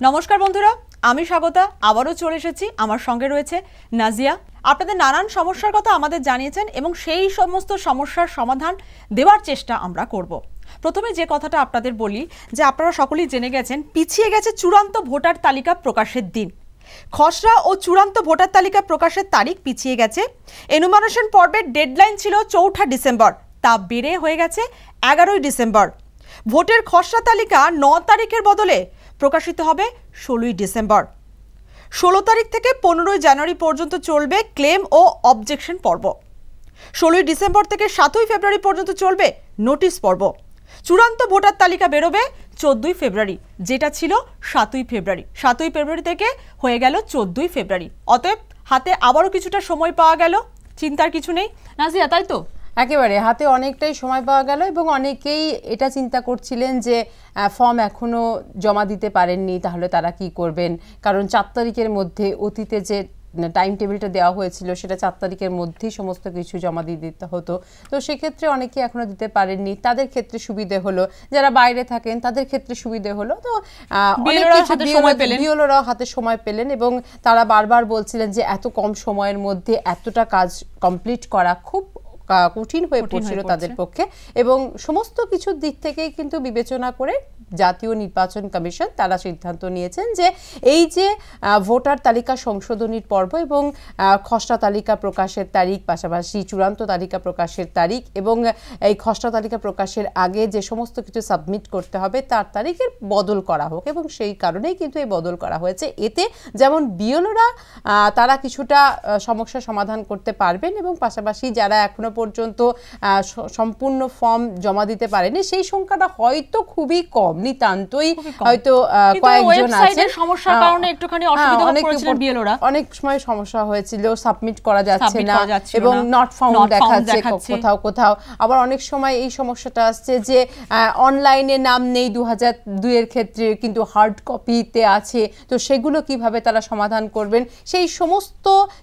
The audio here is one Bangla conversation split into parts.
নমস্কার বন্ধুরা, আমি স্বাগতা আবারও চলে এসেছি। আমার সঙ্গে রয়েছে নাজিয়া। আপনাদের নানান সমস্যার কথা আমাদের জানিয়েছেন এবং সেই সমস্ত সমস্যার সমাধান দেওয়ার চেষ্টা আমরা করব। প্রথমে যে কথাটা আপনাদের বলি যে আপনারা সকলেই জেনে গেছেন পিছিয়ে গেছে চূড়ান্ত ভোটার তালিকা প্রকাশের দিন। খসড়া ও চূড়ান্ত ভোটার তালিকা প্রকাশের তারিখ পিছিয়ে গেছে। এনুমারেশন পর্বের ডেডলাইন ছিল 4 ডিসেম্বর, তা বেড়ে হয়ে গেছে 11 ডিসেম্বর। ভোটের খসড়া তালিকা 9 তারিখের বদলে প্রকাশিত হবে 16 ডিসেম্বর। 16 তারিখ থেকে 15 জানুয়ারি পর্যন্ত চলবে ক্লেম ও অবজেকশন পর্ব। 16 ডিসেম্বর থেকে 7 ফেব্রুয়ারি পর্যন্ত চলবে নোটিশ পর্ব। চূড়ান্ত ভোটার তালিকা বেরোবে 14 ফেব্রুয়ারি, যেটা ছিল 7 ফেব্রুয়ারি। 7 ফেব্রুয়ারি থেকে হয়ে গেল 14 ফেব্রুয়ারি। অতএব হাতে আবারও কিছুটা সময় পাওয়া গেল, চিন্তার কিছু নেই নাজিয়া, তাই তো? একেবারে হাতে অনেকটাই সময় পাওয়া গেল এবং অনেকেই এটা চিন্তা করছিলেন যে ফর্ম এখনো জমা দিতে পারেননি, তাহলে তারা কি করবেন। কারণ 4 তারিখের মধ্যে অতীতে যে টাইম টেবিলটা দেওয়া হয়েছিল সেটা 4 তারিখের মধ্যেই সমস্ত কিছু জমা দিয়ে দিতে হতো। তো সেক্ষেত্রে অনেকে এখনো দিতে পারেননি, তাদের ক্ষেত্রে সুবিধে হলো। যারা বাইরে থাকেন তাদের ক্ষেত্রে সুবিধে হলো। তো বিএলওরাও হাতে সময় পেলেন এবং তারা বারবার বলছিলেন যে এত কম সময়ের মধ্যে এতটা কাজ কমপ্লিট করা খুব কঠিন হয়ে পড়ছিল তাদের পক্ষে। এবং সমস্ত কিছুর দিক থেকেই কিন্তু বিবেচনা করে জাতীয় নির্বাচন কমিশন তারা সিদ্ধান্ত নিয়েছেন যে এই যে ভোটার তালিকা সংশোধনীর পর্ব এবং খসড়া তালিকা প্রকাশের তারিখ, পাশাপাশি চূড়ান্ত তালিকা প্রকাশের তারিখ এবং এই খসড়া তালিকা প্রকাশের আগে যে সমস্ত কিছু সাবমিট করতে হবে তার তারিখের বদল করা হোক। এবং সেই কারণেই কিন্তু এই বদল করা হয়েছে। এতে যেমন বিএলওরা তারা কিছুটা সমস্যা সমাধান করতে পারবেন এবং পাশাপাশি যারা এখনো পর্যন্ত সম্পূর্ণ ফর্ম জমা দিতে পারেনি সেই সংখ্যাটা হয়তো খুবই কম, নিতান্তই হয়তো কয়েকজন আছেন। সমস্যার কারণে একটুখানি অসুবিধা হচ্ছিল বিএলওরা, অনেক সময় সমস্যা হয়েছিল, সাবমিট করা যাচ্ছে না এবং নট ফাউন্ড দেখাচ্ছে কোথাও কোথাও। আবার অনেক সময় এই সমস্যাটা আসছে যে অনলাইনে নাম নেই 2002 এর ক্ষেত্রে, কিন্তু হার্ড কপিতে আছে। তো সেগুলো কিভাবে তারা সমাধান করবেন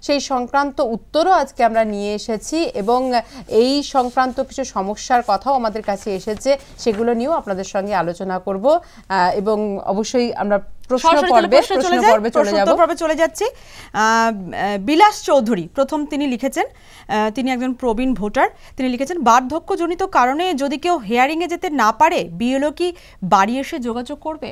সেই সংক্রান্ত উত্তরও আজকে আমরা নিয়ে এসেছি এবং এই সংক্রান্ত কিছু সমস্যার কথাও আমাদের কাছে এসেছে, সেগুলো নিয়েও আপনাদের সঙ্গে আলোচনা করব। এবং অবশ্যই আমরা প্রশ্ন পর্বে চলে যাচ্ছি। বিলাস চৌধুরী প্রথম তিনি লিখেছেন, তিনি একজন প্রবীণ ভোটার। তিনি লিখেছেন বার্ধক্যজনিত কারণে যদি কেউ হিয়ারিংয়ে যেতে না পারে বিএলও কি বাড়ি এসে যোগাযোগ করবে?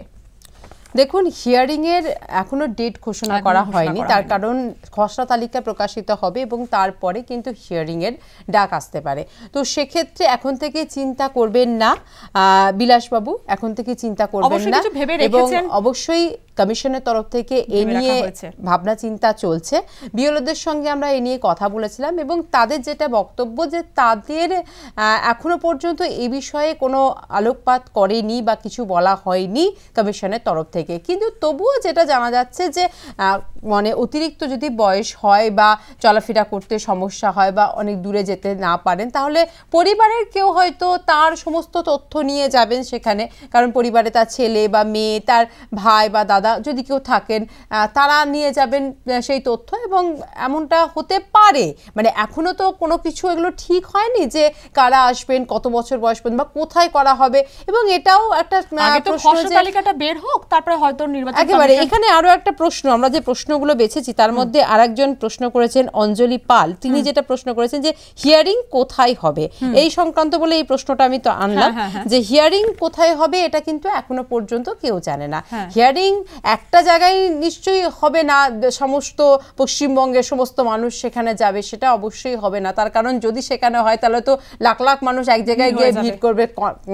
দেখুন, হিয়ারিংয়ের এখনো ডেট ঘোষণা করা হয়নি, তার কারণ খসড়া তালিকা প্রকাশিত হবে এবং তারপরে কিন্তু হিয়ারিংয়ের ডাক আসতে পারে। তো সেক্ষেত্রে এখন থেকে চিন্তা করবেন না বিলাসবাবু, এখন থেকে চিন্তা করবেন না। এবং অবশ্যই কমিশনের তরফ থেকে এ নিয়ে ভাবনা চিন্তা চলছে। বিএলওদের সঙ্গে আমরা এ নিয়ে কথা বলেছিলাম এবং তাদের যেটা বক্তব্য যে তাদের এখনো পর্যন্ত এ বিষয়ে কোনো আলোকপাত করেনি বা কিছু বলা হয়নি কমিশনের তরফ থেকে। কিন্তু তবুও যেটা জানা যাচ্ছে যে মানে অতিরিক্ত যদি বয়স হয় বা চলাফেরা করতে সমস্যা হয় বা অনেক দূরে যেতে না পারেন, তাহলে পরিবারের কেউ হয়তো তার সমস্ত তথ্য নিয়ে যাবেন সেখানে। কারণ পরিবারে তার ছেলে বা মেয়ে, তার ভাই বা দাদা যদি কেউ থাকেন, তারা নিয়ে যাবেন সেই তথ্য। এবং এমনটা হতে পারে, মানে এখনো তো কোনো কিছু এগুলো ঠিক হয়নি যে কারা আসবেন, কত বছর বয়স পর্যন্ত বা কোথায় করা হবে। এবং এটাও একটা প্রশ্ন যে তালিকাটা বের হোক, তারপরে হয়তো নির্বাচন। একেবারে এখানে আরো একটা প্রশ্ন, আমরা যে প্রশ্নগুলো বেছেছি তার মধ্যে আরেকজন প্রশ্ন করেছেন অঞ্জলি পাল। তিনি যেটা প্রশ্ন করেছেন যে হিয়ারিং কোথায় হবে, এই সংক্রান্ত বলে এই প্রশ্নটা আমি তো আনলাম যে হিয়ারিং কোথায় হবে এটা কিন্তু এখনো পর্যন্ত কেউ জানে না। হিয়ারিং একটা জায়গায় নিশ্চয়ই হবে না, সমস্ত পশ্চিমবঙ্গের সমস্ত মানুষ সেখানে যাবে সেটা অবশ্যই হবে না। তার কারণ যদি সেখানে হয় তাহলে তো লাখ লাখ মানুষ এক জায়গায় গিয়ে ভিড় করবে,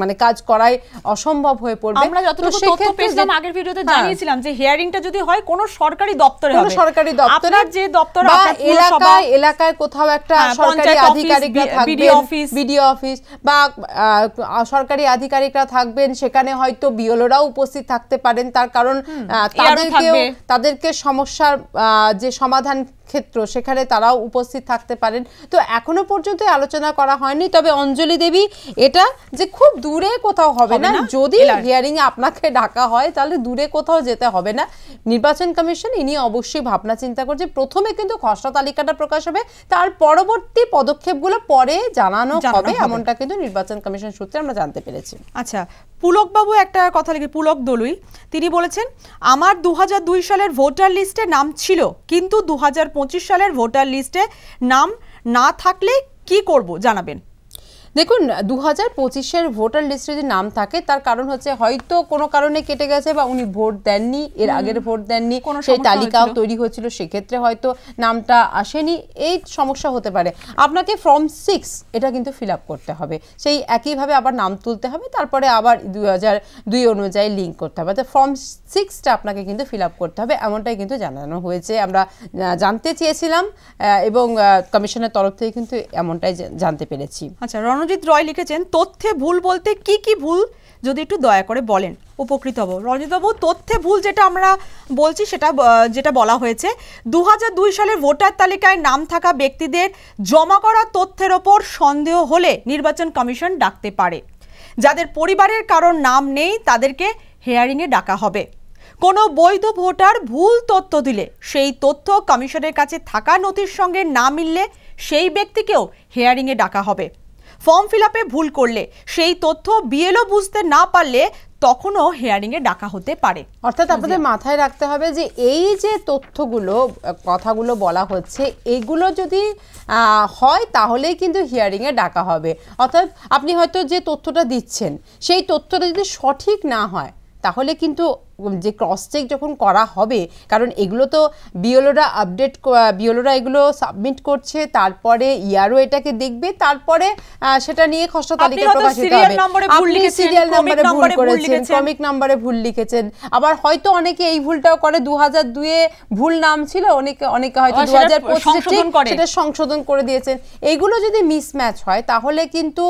মানে কাজ করাই অসম্ভব হয়ে পড়বে। আমরা যতটুকু তথ্য পেয়েছিলাম আগের ভিডিওতে জানিয়েছিলাম যে হিয়ারিংটা যদি হয় কোনো সরকারি দপ্তরে হবে, কোনো সরকারি দপ্তরে, যে দপ্তর আপনার এলাকায় কোথাও একটা সরকারি আধিকারিকরা থাকবেন, বিডিও অফিস বা সরকারি আধিকারিকরা থাকবেন, সেখানে হয়তো বিএলওরাও উপস্থিত থাকতে পারেন। তার কারণ তাদেরকে সমস্যার যে সমাধান ক্ষেত্র, সেখানে তারাও উপস্থিত থাকতে পারেন। তো এখনো পর্যন্ত আলোচনা করা হয়নি, তবে অঞ্জলি দেবী এটা যে খুব দূরে কোথাও হবে না, যদি হিয়ারিং এ আপনাকে ডাকা হয় তাহলে দূরে কোথাও যেতে হবে না। নির্বাচন কমিশন ইনি অবশ্যই ভাবনা চিন্তা করছে, প্রথমে কিন্তু খসড়া তালিকাটা প্রকাশ হবে, তার পরবর্তী পদক্ষেপগুলো পরে জানানো হবে, এমনটা কিন্তু নির্বাচন কমিশন সূত্রে আমরা জানতে পেরেছি। আচ্ছা, পুলক বাবু একটা কথা লিখে, পুলক দলুই, তিনি বলেছেন আমার 2002 সালের ভোটার লিস্টে নাম ছিল, কিন্তু 2025 সালের ভোটার লিস্টে নাম না থাকলে কি করব জানাবেন। দেখুন, 2025-এর ভোটার লিস্টে যদি নাম থাকে তার কারণ হচ্ছে হয়তো কোনো কারণে কেটে গেছে বা উনি ভোট দেননি, এর আগের ভোট দেননি, সেই তালিকাও তৈরি হয়েছিল, সেক্ষেত্রে হয়তো নামটা আসেনি, এই সমস্যা হতে পারে। আপনাকে ফর্ম 6 এটা কিন্তু ফিল আপ করতে হবে, সেই একইভাবে আবার নাম তুলতে হবে, তারপরে আবার 2002 অনুযায়ী লিঙ্ক করতে হবে। তো ফর্ম 6টা আপনাকে কিন্তু ফিল আপ করতে হবে, এমনটাই কিন্তু জানানো হয়েছে, আমরা জানতে চেয়েছিলাম এবং কমিশনের তরফ থেকে কিন্তু এমনটাই জানতে পেরেছি। আচ্ছা, রণজিৎ রয় লিখেছেন তথ্যে ভুল বলতে কি কি ভুল যদি একটু দয়া করে বলেন, উপকৃত হব। রণজিৎ বাবু, তথ্যে ভুল যেটা আমরা বলছি সেটা যেটা বলা হয়েছে, 2002 সালের ভোটার তালিকায় নাম থাকা ব্যক্তিদের জমা করা তথ্যের ওপর সন্দেহ হলে নির্বাচন কমিশন ডাকতে পারে। যাদের পরিবারের কারোর নাম নেই তাদেরকে হিয়ারিংয়ে ডাকা হবে। কোনো বৈধ ভোটার ভুল তথ্য দিলে সেই তথ্য কমিশনের কাছে থাকা নথির সঙ্গে না মিললে সেই ব্যক্তিকেও হিয়ারিংয়ে ডাকা হবে। ফর্ম ফিল আপে ভুল করলে সেই তথ্য বিএলও বুঝতে না পারলে তখনও হিয়ারিংয়ে ডাকা হতে পারে। অর্থাৎ আপনাদের মাথায় রাখতে হবে যে এই যে তথ্যগুলো, কথাগুলো বলা হচ্ছে, এগুলো যদি হয় তাহলেই কিন্তু হিয়ারিংয়ে ডাকা হবে। অর্থাৎ আপনি হয়তো যে তথ্যটা দিচ্ছেন সেই তথ্যটা যদি সঠিক না হয় তাহলে কিন্তু যে ক্রস চেক যখন করা হবে, কারণ এগুলো তো বিএলওরা এগুলো সাবমিট করছে, তারপরে ইয়ারও এটাকে দেখবে, তারপরে সেটা নিয়ে খসড়া তালিকা প্রকাশিত হবে। আপনি সিরিয়াল নাম্বারে ভুল করেছেন, ক্রমিক নাম্বারে ভুল লিখেছেন, আবার হয়তো অনেকে এই ভুলটাও করে, 2002-এ ভুল নাম ছিল, অনেকে হয়তো 2025-এ সেটা সংশোধন করে দিয়েছেন। এইগুলো যদি মিসম্যাচ হয় তাহলে কিন্তু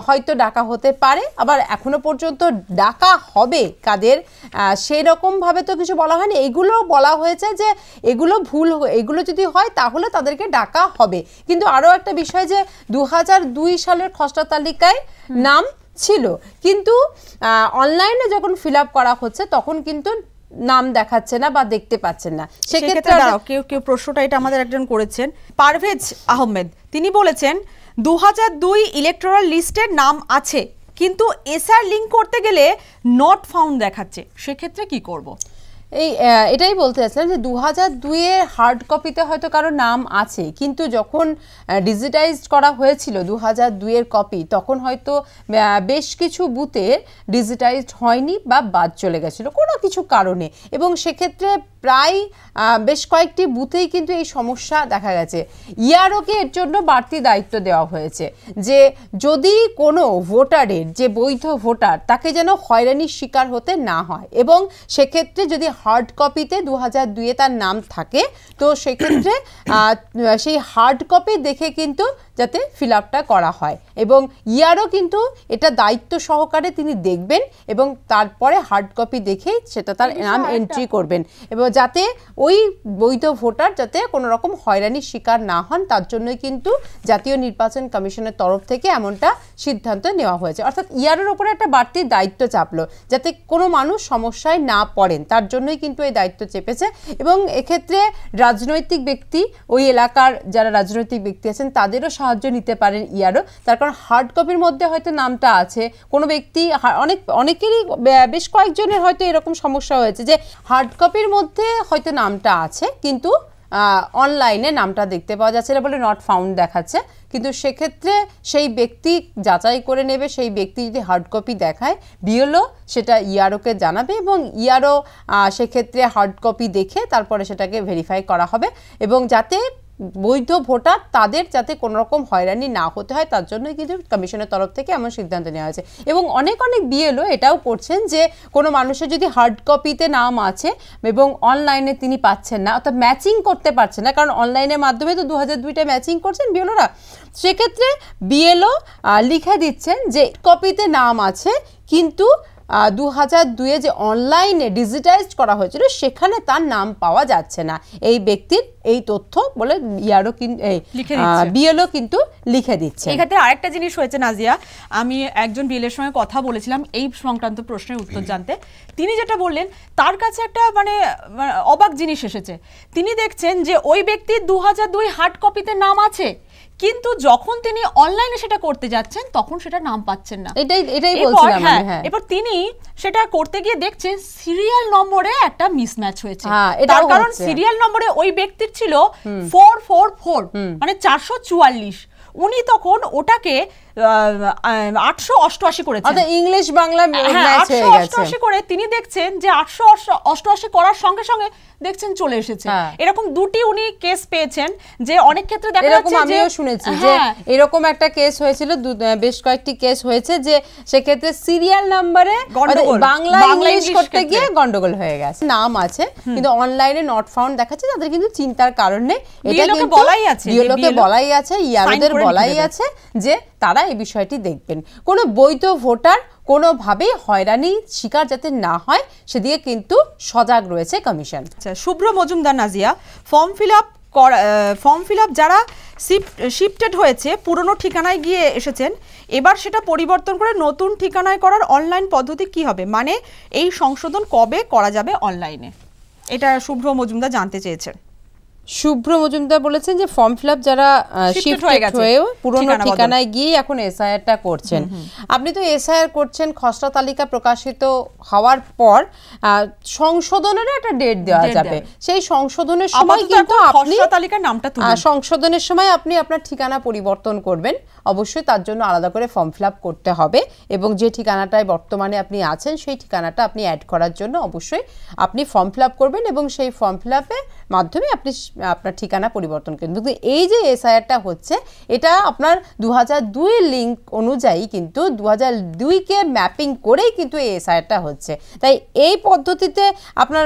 হয়তো ডাকা হতে পারে। আবার এখনো পর্যন্ত ডাকা হবে কাদের সেই রকম ভাবে তো কিছু বলা হয়নি, এগুলো বলা হয়েছে যে এগুলো ভুল, এগুলো যদি হয় তাহলে তাদেরকে ডাকা হবে। কিন্তু আরো একটা বিষয় যে 2002 সালের খসড়া তালিকায় নাম ছিল, কিন্তু অনলাইনে যখন ফিল আপ করা হচ্ছে তখন কিন্তু নাম দেখাচ্ছে না বা দেখতে পাচ্ছেন না। সেক্ষেত্রে কেউ প্রশ্নটা এটা আমাদের একজন করেছেন, পারভেজ আহমেদ, তিনি বলেছেন 2002 ইলেকটোরাল লিস্টের নাম আছে কিন্তু এসআর লিংক করতে গেলে নট ফাউন্ড দেখাচ্ছে, সেক্ষেত্রে কি করব? এটাই বলতে চাচ্ছিলাম যে 2002-এর হার্ড কপিতে হয়তো কারো নাম আছে, কিন্তু যখন ডিজিটাইজড করা হয়েছিল 2002-এর কপি, তখন হয়তো বেশ কিছু বুথে ডিজিটাইজড হয়নি বা বাদ চলে গেছিলো কোনো কিছু কারণে, এবং সেক্ষেত্রে প্রায় বেশ কয়েকটি বুথেই কিন্তু এই সমস্যা দেখা গেছে। ইয়ারওকে এর জন্য বাড়তি দায়িত্ব দেওয়া হয়েছে যে যদি কোনো ভোটারের, যে বৈধ ভোটার, তাকে যেন হয়রানির শিকার হতে না হয়, এবং সেক্ষেত্রে যদি হার্ড কপিতে 2002-এ তার নাম থাকে তো সেক্ষেত্রে সেই হার্ড কপি দেখে কিন্তু যাতে ফিল আপটা করা হয়, এবং ইয়ারও কিন্তু এটা দায়িত্ব সহকারে তিনি দেখবেন এবং তারপরে হার্ড কপি দেখেই সেটা তার নাম এন্ট্রি করবেন, এবং যাতে ওই বৈধ ভোটার যাতে কোনো রকম হয়রানির শিকার না হন, তার জন্যই কিন্তু জাতীয় নির্বাচন কমিশনের তরফ থেকে এমনটা সিদ্ধান্ত নেওয়া হয়েছে। অর্থাৎ ইয়ারের ওপরে একটা বাড়তি দায়িত্ব চাপলো যাতে কোনো মানুষ সমস্যায় না পড়েন, তার জন্যই কিন্তু এই দায়িত্ব চেপেছে। এবং এক্ষেত্রে রাজনৈতিক ব্যক্তি, ওই এলাকার যারা রাজনৈতিক ব্যক্তি আছেন তাদেরও সাহায্য নিতে পারেন ইয়ারও, তার কারণ হার্ড কপির মধ্যে হয়তো নামটা আছে, কোনো ব্যক্তি অনেকেরই বেশ কয়েকজনের হয়তো এরকম সমস্যা হয়েছে যে হার্ড কপির মধ্যে হয়তো নামটা আছে কিন্তু অনলাইনে নামটা দেখতে পাওয়া যাচ্ছে না বলে নট ফাউন্ড দেখাচ্ছে, কিন্তু সেক্ষেত্রে সেই ব্যক্তি যাচাই করে নেবে, সেই ব্যক্তি যদি হার্ড কপি দেখায় বিএলও সেটা ইয়ারওকে জানাবে, এবং ইয়ারও সেক্ষেত্রে হার্ড কপি দেখে তারপরে সেটাকে ভেরিফাই করা হবে, এবং যাতে বৈধ ভোটার তাদের যাতে কোনো রকম হয়রানি না হতে হয় তার জন্যই কিন্তু কমিশনের তরফ থেকে এমন সিদ্ধান্ত নেওয়া হয়েছে। এবং অনেক বিএলও এটাও করছেন যে কোনো মানুষের যদি হার্ড কপিতে নাম আছে এবং অনলাইনে তিনি পাচ্ছেন না, অর্থাৎ ম্যাচিং করতে পারছেন না, কারণ অনলাইনের মাধ্যমে তো 2002-টা ম্যাচিং করছেন বিএলওরা, সেক্ষেত্রে বিএলও লিখে দিচ্ছেন যে কপিতে নাম আছে কিন্তু 2002-এ যে অনলাইনে ডিজিটাইজড করা হয়েছিল সেখানে তার নাম পাওয়া যাচ্ছে না। এই ব্যক্তির এই তথ্য বলে বিএলও কিন্তু লিখে দিচ্ছে। এক্ষেত্রে আরেকটা জিনিস হয়েছে নাজিয়া, আমি একজন বিএলের সঙ্গে কথা বলেছিলাম এই সংক্রান্ত প্রশ্নের উত্তর জানতে। তিনি যেটা বললেন তার কাছে একটা মানে অবাক জিনিস এসেছে। তিনি দেখছেন যে ওই ব্যক্তির 2002 হার্ড কপিতে নাম আছে, কিন্তু যখন তিনি অনলাইনে সেটা করতে যাচ্ছেন তখন সেটা নাম পাচ্ছেন না। এটাই বলছিলাম আমি। হ্যাঁ, এবার তিনি সেটা করতে গিয়ে দেখছেন সিরিয়াল নম্বরে একটা মিসম্যাচ হয়েছে। তার কারণ সিরিয়াল নম্বরে ওই ব্যক্তির ছিল 444, মানে 444। উনি তখন ওটাকে 888 করেছেন, অর্থাৎ ইংলিশ বাংলা ম্যাচ হয়ে গেছে। 888 করে তিনি দেখছেন যে 888 করার সঙ্গে সঙ্গে দেখছেন চলে এসেছে। এরকম দুটি উনি কেস পেয়েছেন যে অনেক ক্ষেত্রে দেখা যাচ্ছে যে আমিও শুনেছি যে এরকম একটা কেস হয়েছিল, বেশ কয়েকটি কেস হয়েছে যে সেক্ষেত্রে সিরিয়াল নাম্বারে বাংলা ইংলিশ করতে গিয়ে গন্ডগোল হয়ে গেছে। নাম আছে কিন্তু অনলাইনে নট ফাউন্ড দেখাচ্ছে, তাদের কিন্তু চিন্তার কারণ নেই। এটা কিন্তু বিএলওকে বলাই আছে, ইয়ারোদের বলাই আছে যে তারা এই বিষয়টি দেখবেন। কোনো বৈধ ভোটার কোনোভাবেই হয়রানির শিকার যাতে না হয় সেদিকে কিন্তু সজাগ রয়েছে কমিশন। Shubhra Majumdar, Nazia, form fill up যারা শিফটেড হয়েছে পুরনো ঠিকানায় গিয়ে এসেছেন, এবার সেটা পরিবর্তন করে নতুন ঠিকানায় করার অনলাইন পদ্ধতি কি হবে, মানে এই সংশোধন কবে করা যাবে অনলাইনে, এটা শুভ্র মজুমদার জানতে চেয়েছেন। শুভ্র মজুমদার বলেছেন যে ফর্ম ফিল আপ যারা শিফট হয়েও পুরনো ঠিকানায় গিয়ে এখন এসআইআরটা করছেন। আপনি তো এসআইআর করছেন, খসড়া তালিকা প্রকাশিত হওয়ার পর সংশোধনের একটা ডেট দেওয়া যাবে। সেই সংশোধনের সময় কিন্তু আপনি তালিকার নামটা সংশোধনের সময় আপনি আপনার ঠিকানা পরিবর্তন করবেন। অবশ্যই তার জন্য আলাদা করে ফর্ম ফিল আপ করতে হবে এবং যে ঠিকানাটায় বর্তমানে আপনি আছেন সেই ঠিকানাটা আপনি অ্যাড করার জন্য অবশ্যই আপনি ফর্ম ফিল আপ করবেন এবং সেই ফর্ম ফিল আপের মাধ্যমে আপনি আপনার ঠিকানা পরিবর্তন করবেন। কিন্তু এই যে এসআইআরটা হচ্ছে এটা আপনার 2002 লিঙ্ক অনুযায়ী কিন্তু 2002-কে ম্যাপিং করেই কিন্তু এই এসআইআরটা হচ্ছে। তাই এই পদ্ধতিতে আপনার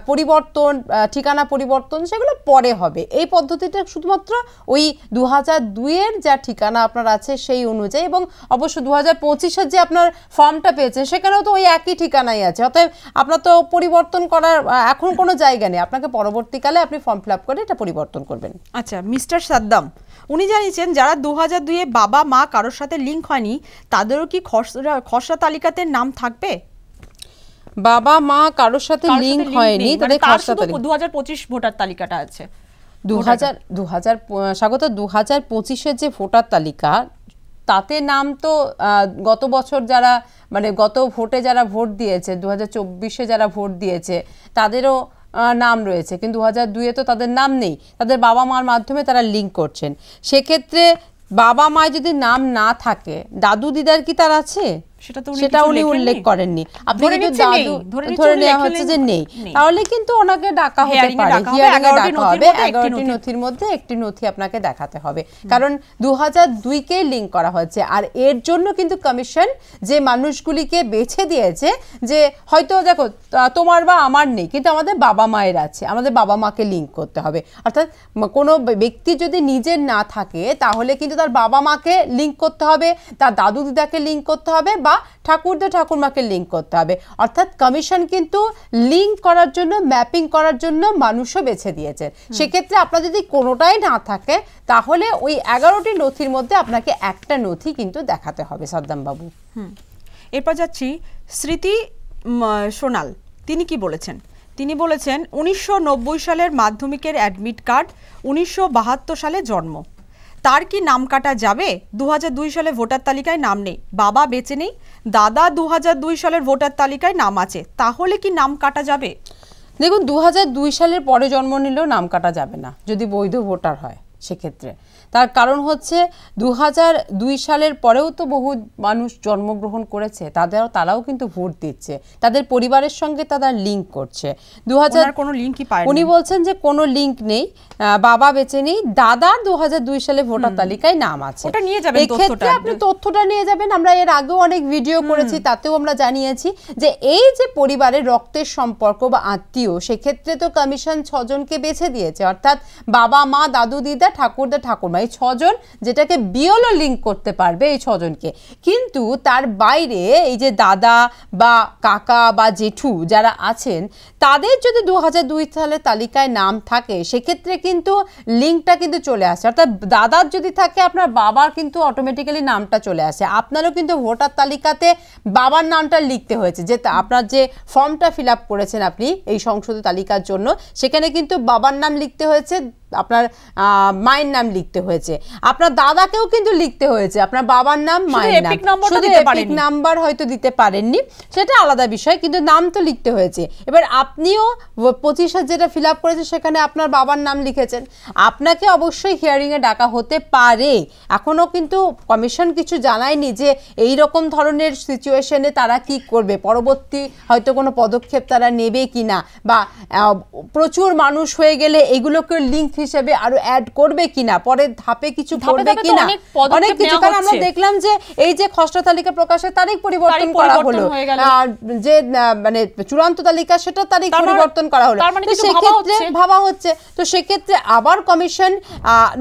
পরিবর্তন, ঠিকানা পরিবর্তন সেগুলো পরে হবে। এই পদ্ধতিটা শুধুমাত্র ওই 2002-এর যা ঠিকানা আপনার আছে সেই অনুযায়ী, এবং অবশ্য 2025-এর যে আপনার ফর্মটা পেয়েছেন সেখানেও তো ওই একই ঠিকানাই আছে। অতএব আপনার তো পরিবর্তন করার এখন কোনো জায়গা নেই, আপনাকে পরবর্তীকালে আপনি ফর্ম ফিল আপ করে এটা পরিবর্তন করবেন। আচ্ছা, মিস্টার সাদ্দাম উনি জানিয়েছেন যারা 2002-এ বাবা মা কারোর সাথে লিঙ্ক হয়নি তাদেরও কি খসড়া তালিকাতে নাম থাকবে? বাবা মা কারোর সাথে লিঙ্ক হয়নি তাদের খসড়া তালিকা 2025 ভোটার তালিকাটা আছে। 2025-এর যে ভোটার তালিকা তাতে নাম তো গত বছর যারা মানে গত ভোটে যারা ভোট দিয়েছে, 2024-এ যারা ভোট দিয়েছে তাদেরও নাম রয়েছে, কিন্তু 2002-এ তো তাদের নাম নেই, তাদের বাবা মার মাধ্যমে তারা লিঙ্ক করছেন। সেক্ষেত্রে বাবা মায় যদি নাম না থাকে, দাদু দিদার কি তার আছে সেটা উনি উল্লেখ করেননি। আপনি কিন্তু দাদু ধরে নেওয়া হচ্ছে যে নেই, তাহলে কিন্তু ওনাকে ডাকা হতে পারে, হিয়ারিং এ ডাকা হবে। 11টি নথির মধ্যে একটি নথি আপনাকে দেখাতে হবে, কারণ 2002-কে লিঙ্ক করা হচ্ছে। আর এর জন্য কিন্তু কমিশন যে মানুষগুলিকে বেছে দিয়েছে যে হয়তো দেখো তোমার বা আমার নেই কিন্তু আমাদের বাবা মায়ের আছে, আমাদের বাবা মাকে লিঙ্ক করতে হবে। অর্থাৎ কোনো ব্যক্তি যদি নিজের না থাকে তাহলে কিন্তু তার বাবা মাকে লিঙ্ক করতে হবে, তার দাদু দিদাকে লিঙ্ক করতে হবে বা ঠাকুরদা ঠাকুরমাকে লিঙ্ক করতে হবে। অর্থাৎ কমিশন কিন্তু লিঙ্ক করার জন্য, ম্যাপিং করার জন্য মানুষও বেছে দিয়েছে। সেক্ষেত্রে আপনার যদি কোনোটাই না থাকে তাহলে ওই 11টি নথির মধ্যে আপনাকে একটা নথি কিন্তু দেখাতে হবে সাদ্দাম বাবু। এরপর যাচ্ছি স্মৃতি সোনাল, তিনি কি বলেছেন? তিনি বলেছেন 1990 সালের মাধ্যমিকের অ্যাডমিট কার্ড, 1972 সালে জন্ম, তার কি নাম কাটা যাবে? 2002 সালে ভোটার তালিকায় নাম নেই, বাবা বেঁচে নেই, দাদা 2002 সালের ভোটার তালিকায় নাম আছে, তাহলে কি নাম কাটা যাবে? দেখুন 2002 সালের পরে জন্ম নিলেও নাম কাটা যাবে না যদি বৈধ ভোটার হয়। সেক্ষেত্রে তার কারণ হচ্ছে 2002 সালের পরেও তো বহু মানুষ জন্মগ্রহণ করেছে, তারাও কিন্তু ভোট দিচ্ছে, তাদের পরিবারের সঙ্গে তারা লিঙ্ক করছে। 2000 কোনো লিঙ্কই পায়নি, উনি বলছেন যে কোনো লিঙ্ক নেই, বাবা বেঁচে নেই, দাদা 2002 সালে ভোটার তালিকায় নাম আছে। ওটা নিয়ে যাবেন, এক্ষেত্রে আপনি তথ্যটা নিয়ে যাবেন। আমরা এর আগেও অনেক ভিডিও করেছি, তাতেও আমরা জানিয়েছি যে এই যে পরিবারের রক্তের সম্পর্ক বা আত্মীয়, সেক্ষেত্রে তো কমিশন 6 জনকে বেছে দিয়েছে, অর্থাৎ বাবা মা দাদু দিদা দিদা ঠাকুরদা ঠাকুরমা, এই 6 জন যেটাকে বিএলও লিঙ্ক করতে পারবে, এই 6 জনকে। কিন্তু তার বাইরে এই যে দাদা বা কাকা বা জেঠু যারা আছেন তাদের যদি 2002 সালের তালিকায় নাম থাকে সেক্ষেত্রে কিন্তু লিঙ্কটা কিন্তু চলে আসে। অর্থাৎ দাদার যদি থাকে আপনার বাবার কিন্তু অটোমেটিক্যালি নামটা চলে আসে। আপনারও কিন্তু ভোটার তালিকাতে বাবার নামটা লিখতে হয়েছে, যে আপনার যে ফর্মটা ফিল আপ করেছেন আপনি এই সংশোধিত তালিকার জন্য, সেখানে কিন্তু বাবার নাম লিখতে হয়েছে, আপনার মায়ের নাম লিখতে হয়েছে, আপনার দাদাকেও কিন্তু লিখতে হয়েছে, আপনার বাবার নাম মায়ের নাম, শুধু এপিক নাম্বার হয়তো দিতে পারেননি, সেটা আলাদা বিষয়, কিন্তু নাম তো লিখতে হয়েছে। এবার আপনিও 25 যেটা ফিল আপ করেছে সেখানে আপনার বাবার নাম লিখেছেন, আপনাকে অবশ্যই হিয়ারিংয়ে ডাকা হতে পারে। এখনও কিন্তু কমিশন কিছু জানায়নি যে এই রকম ধরনের সিচুয়েশনে তারা কি করবে, পরবর্তী হয়তো কোনো পদক্ষেপ তারা নেবে কিনা, বা প্রচুর মানুষ হয়ে গেলে এগুলোকে লিঙ্ক হিসেবে আরো অ্যাড করবে কিনা, পরের ধাপে কিছু করবে কিনা, অনেক কিছু। কারণ আমরা দেখলাম যে এই যে খসড়া তালিকা প্রকাশের তারিখ পরিবর্তন করা হলো, যে মানে চূড়ান্ত তালিকা সেটা তারিখ পরিবর্তন করা হলো, তো সেক্ষেত্রে ভাবা হচ্ছে, তো সেক্ষেত্রে আবার কমিশন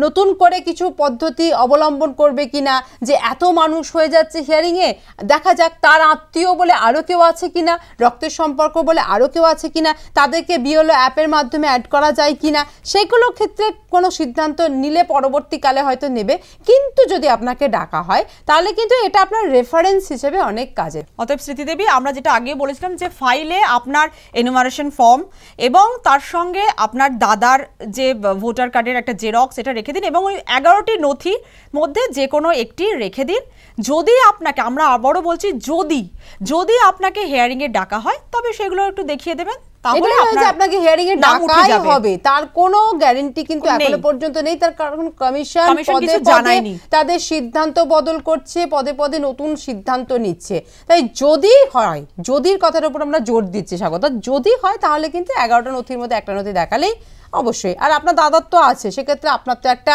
নতুন করে কিছু পদ্ধতি অবলম্বন করবে কিনা, যে এত মানুষ হয়ে যাচ্ছে হিয়ারিং এ, দেখা যাক তার আত্মীয় বলে আরো কেউ আছে কিনা, রক্তের সম্পর্ক বলে আরো কেউ আছে কিনা, তাদেরকে বিএলও অ্যাপের মাধ্যমে অ্যাড করা যায় কিনা, সেগুলো ক্ষেত্রে কোনো সিদ্ধান্ত নিলে পরবর্তীকালে হয়তো নেবে। কিন্তু যদি আপনাকে ডাকা হয় তাহলে কিন্তু এটা আপনার রেফারেন্স হিসেবে অনেক কাজে। অতএব স্মৃতিদেবী, আমরা যেটা আগে বলেছিলাম যে ফাইলে আপনার এনুমারেশন ফর্ম এবং তার সঙ্গে আপনার দাদার যে ভোটার কার্ডের একটা জেরক্স এটা রেখে দিন, এবং ওই 11টি নথির মধ্যে যে কোনো একটি রেখে দিন। যদি আপনাকে, আমরা আবারও বলছি, যদি আপনাকে হিয়ারিংয়ে ডাকা হয় তবে সেগুলো একটু দেখিয়ে দেবেন, তাহলে আপনাকে হিয়ারিং এ ডাকাই হবে, তার কোনো গ্যারান্টি কিন্তু এখনো পর্যন্ত নেই। তার কারণ কমিশন পদে জানায়নি, তাদের সিদ্ধান্ত বদল করছে, পদে পদে নতুন সিদ্ধান্ত নিচ্ছে। তাই যদি হয়, যদির কথার উপর আমরা জোর দিচ্ছি স্বাগত, যদি হয় তাহলে কিন্তু 11টা নথির মধ্যে একটা নথি দেখালেই অবশ্যই। আর আপনার দাদার তো আছে, সেক্ষেত্রে আপনার তো একটা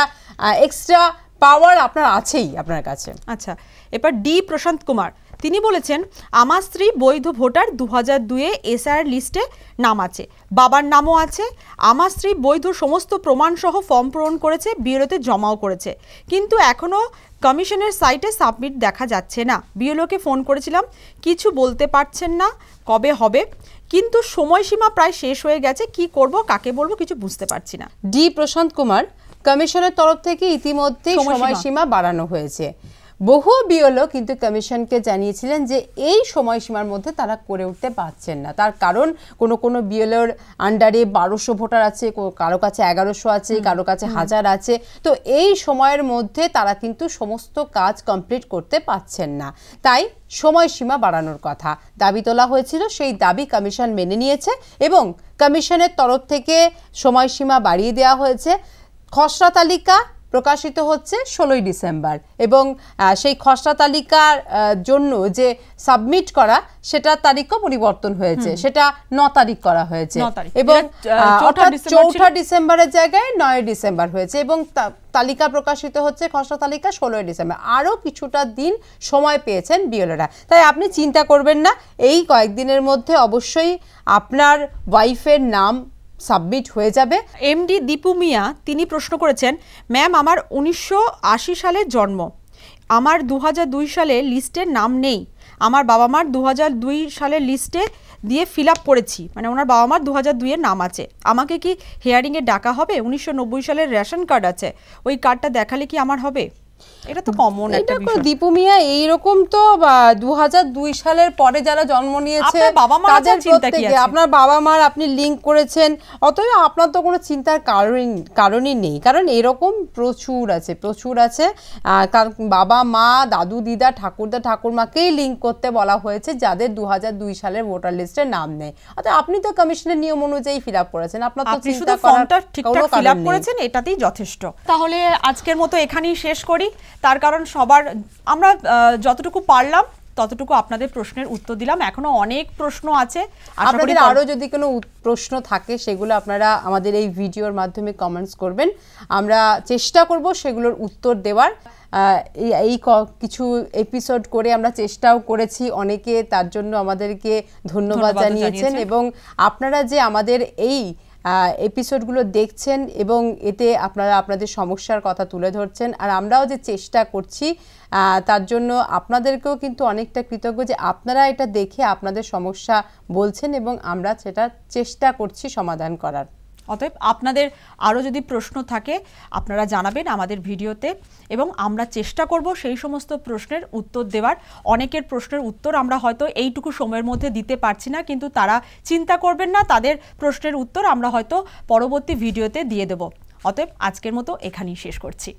এক্সট্রা পাওয়ার আপনার আছেই আপনার কাছে। আচ্ছা, এবার ডি প্রশান্ত কুমার, তিনি বলেছেন আমার স্ত্রী বৈধ ভোটার, 2002-এ এসআইআর লিস্টে নাম আছে, বাবার নামও আছে, আমার স্ত্রী বৈধ সমস্ত প্রমাণসহ ফর্ম পূরণ করেছে, বিএলওতে জমাও করেছে, কিন্তু এখনও কমিশনের সাইটে সাবমিট দেখা যাচ্ছে না। বিএলওকে ফোন করেছিলাম, কিছু বলতে পারছেন না কবে হবে, কিন্তু সময়সীমা প্রায় শেষ হয়ে গেছে, কি করব, কাকে বলবো, কিছু বুঝতে পারছি না। ডি প্রশান্ত কুমার, কমিশনের তরফ থেকে ইতিমধ্যেই সময়সীমা বাড়ানো হয়েছে। বহু বিএলও কিন্তু কমিশনকে জানিয়েছিলেন যে এই সময়সীমার মধ্যে তারা করে উঠতে পারছেন না। তার কারণ কোনো বিএলওর আন্ডারে 1200 ভোটার আছে, কারো কাছে 1100 আছে, কারো কাছে 1000 আছে। তো এই সময়ের মধ্যে তারা কিন্তু সমস্ত কাজ কমপ্লিট করতে পারছেন না, তাই সময়সীমা বাড়ানোর কথা দাবি তোলা হয়েছিল। সেই দাবি কমিশন মেনে নিয়েছে এবং কমিশনের তরফ থেকে সময়সীমা বাড়িয়ে দেওয়া হয়েছে। খসড়া তালিকা প্রকাশিত হচ্ছে 16ই ডিসেম্বর, এবং সেই খসড়া তালিকার জন্য যে সাবমিট করা সেটার তারিখও পরিবর্তন হয়েছে, সেটা 9 তারিখ করা হয়েছে, এবং 4 ডিসেম্বরের জায়গায় 9 ডিসেম্বর হয়েছে, এবং তালিকা প্রকাশিত হচ্ছে খসড়া তালিকা 16ই ডিসেম্বর। আরও কিছুটা দিন সময় পেয়েছেন বিএলওরা, তাই আপনি চিন্তা করবেন না, এই কয়েকদিনের মধ্যে অবশ্যই আপনার ওয়াইফের নাম সাবমিট হয়ে যাবে। এমডি দীপু মিয়া, তিনি প্রশ্ন করেছেন, ম্যাম আমার 1980 সালের জন্ম, আমার 2002 সালে লিস্টের নাম নেই, আমার বাবা মার 2002 সালের লিস্টে দিয়ে ফিল আপ করেছি, মানে ওনার বাবা মার 2002-এর নাম আছে, আমাকে কি হিয়ারিংয়ে ডাকা হবে? 1990 সালের রেশন কার্ড আছে, ওই কার্ডটা দেখালে কি আমার হবে? এটা তো কমন একটা বিষয়। দীপু মিয়া, এইরকম তো 2002 সালের পরে যারা জন্ম নিয়েছে তাদের প্রত্যেকে আপনার বাবা মার আপনি লিঙ্ক করেছেন, অতএব আপনার তো কোনো চিন্তার কারণই নেই। কারণ এরকম প্রচুর আছে, কারণ বাবা মা, দাদু দিদা, ঠাকুরদা ঠাকুরমাকেই লিঙ্ক করতে বলা হয়েছে যাদের 2002 সালের ভোটার লিস্টে নাম নেই। অর্থাৎ আপনি তো কমিশনের নিয়ম অনুযায়ী ফিল আপ করেছেন, আপনার তো চিন্তা করার ঠিকঠাক ফিল আপ করেছেন, এটাতেই যথেষ্ট। তাহলে আজকের মতো এখানেই শেষ করি, তার কারণ সবার আমরা যতটুকু পারলাম ততটুকু আপনাদের প্রশ্নের উত্তর দিলাম। এখনো অনেক প্রশ্ন আছে, আপনাদের আরো যদি কোনো প্রশ্ন থাকে সেগুলো আপনারা আমাদের এই ভিডিওর মাধ্যমে কমেন্টস করবেন, আমরা চেষ্টা করব সেগুলোর উত্তর দেওয়ার। এই কিছু এপিসোড করে আমরা চেষ্টাও করেছি, অনেকে তার জন্য আমাদেরকে ধন্যবাদ জানিয়েছেন, এবং আপনারা যে আমাদের এই এপিসোডগুলো দেখছেন এবং এতে আপনারা আপনাদের সমস্যার কথা তুলে ধরছেন। আর আমরাও যে চেষ্টা করছি তার জন্য আপনাদেরকেও কিন্তু অনেকটা কৃতজ্ঞ যে আপনারা এটা দেখে আপনাদের সমস্যা বলছেন এবং আমরা সেটা চেষ্টা করছি সমাধান করার। অতএব আপনাদের আরও যদি প্রশ্ন থাকে আপনারা জানাবেন আমাদের ভিডিওতে এবং আমরা চেষ্টা করব সেই সমস্ত প্রশ্নের উত্তর দেওয়ার। অনেকের প্রশ্নের উত্তর আমরা হয়তো এইটুকু সময়ের মধ্যে দিতে পারছি না, কিন্তু তারা চিন্তা করবেন না, তাদের প্রশ্নের উত্তর আমরা হয়তো পরবর্তী ভিডিওতে দিয়ে দেব। অতএব আজকের মতো এখানেই শেষ করছি।